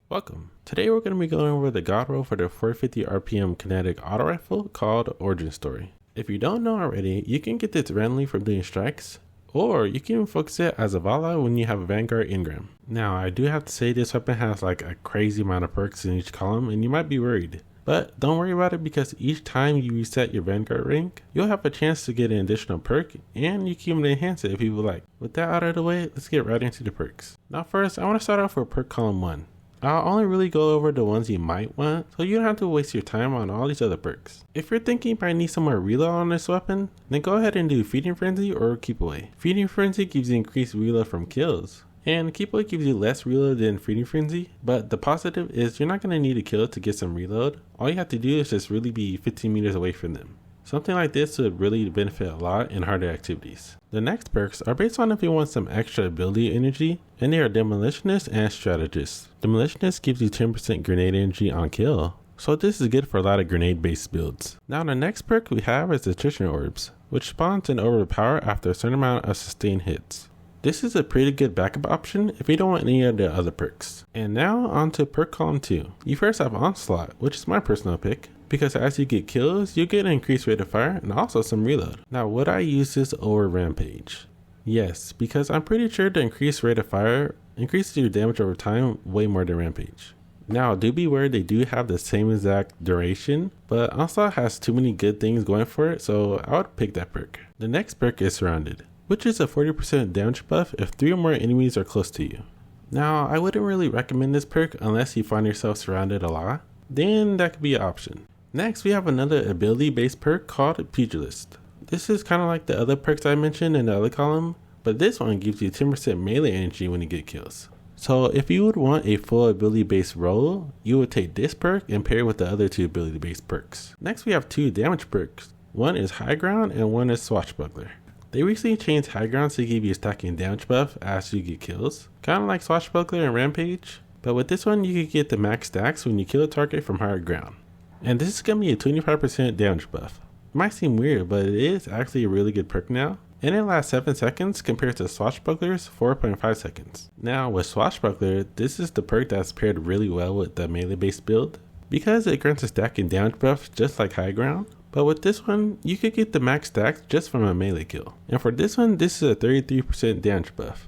Welcome. Today we're going to be going over the god roll for the 450 RPM kinetic auto rifle called Origin Story. If you don't know already, you can get this randomly from doing strikes, or you can even focus it as a Vala when you have a Vanguard engram. Now I do have to say this weapon has like a crazy amount of perks in each column and you might be worried. But don't worry about it because each time you reset your Vanguard rank, you'll have a chance to get an additional perk and you can even enhance it if you would like. With that out of the way, let's get right into the perks. Now first, I want to start off with perk column 1. I'll only really go over the ones you might want, so you don't have to waste your time on all these other perks. If you're thinking you might need some more reload on this weapon, then go ahead and do Feeding Frenzy or Keep Away. Feeding Frenzy gives you increased reload from kills, and Keep Away gives you less reload than Feeding Frenzy, but the positive is you're not going to need a kill to get some reload. All you have to do is just really be 15 meters away from them. Something like this would really benefit a lot in harder activities. The next perks are based on if you want some extra ability energy, and they are Demolitionist and Strategist. Demolitionist gives you 10% grenade energy on kill, so this is good for a lot of grenade based builds. Now the next perk we have is Attrition Orbs, which spawns and overpower after a certain amount of sustained hits. This is a pretty good backup option if you don't want any of the other perks. And now on to perk column 2. You first have Onslaught, which is my personal pick, because as you get kills, you get an increased rate of fire and also some reload. Now would I use this over Rampage? Yes, because I'm pretty sure the increased rate of fire increases your damage over time way more than Rampage. Now do be aware they do have the same exact duration, but Onslaught has too many good things going for it, so I would pick that perk. The next perk is Surrounded, which is a 40% damage buff if 3 or more enemies are close to you. Now I wouldn't really recommend this perk unless you find yourself surrounded a lot, then that could be an option. Next, we have another ability-based perk called Pugilist. This is kind of like the other perks I mentioned in the other column, but this one gives you 10% melee energy when you get kills. So if you would want a full ability-based roll, you would take this perk and pair it with the other 2 ability-based perks. Next, we have 2 damage perks. One is High Ground and one is Swashbuckler. They recently changed High Ground to give you a stacking damage buff as you get kills, kind of like Swashbuckler and Rampage, but with this one you could get the max stacks when you kill a target from higher ground. And this is going to be a 25% damage buff. It might seem weird, but it is actually a really good perk now, and it lasts 7 seconds compared to Swashbuckler's 4.5 seconds. Now with Swashbuckler, this is the perk that's paired really well with the melee based build, because it grants a stacking damage buff just like High Ground, but with this one, you could get the max stacks just from a melee kill. And for this one, this is a 33% damage buff.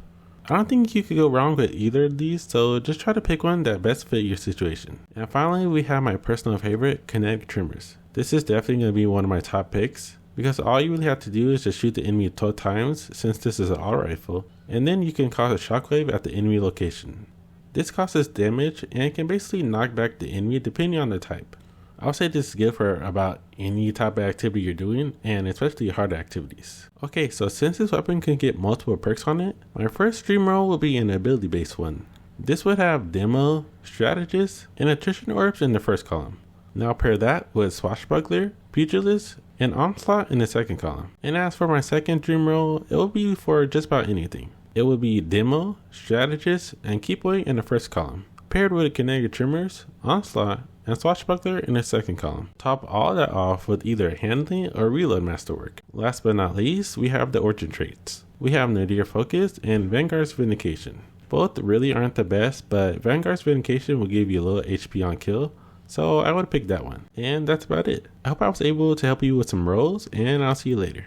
I don't think you could go wrong with either of these, so just try to pick one that best fit your situation. And finally, we have my personal favorite, Kinetic Tremors. This is definitely going to be one of my top picks, because all you really have to do is just shoot the enemy 12 times since this is an auto rifle, and then you can cause a shockwave at the enemy location. This causes damage and can basically knock back the enemy depending on the type. I would say this is good for about any type of activity you're doing, and especially harder activities. Okay, so since this weapon can get multiple perks on it, my first dream roll will be an ability based one. This would have Demo, Strategist, and Attrition Orbs in the first column. Now pair that with Swashbuckler, Pugilist, and Onslaught in the second column. And as for my second dream roll, it will be for just about anything. It would be Demo, Strategist, and Keep Away in the first column, paired with Kinetic Tremors, Onslaught, and Swashbuckler in the second column. Top all that off with either handling or reload masterwork. Last but not least, we have the Origin traits. We have Nadir Focus and Vanguard's Vindication. Both really aren't the best, but Vanguard's Vindication will give you a little HP on kill, so I would pick that one. And that's about it. I hope I was able to help you with some rolls, and I'll see you later.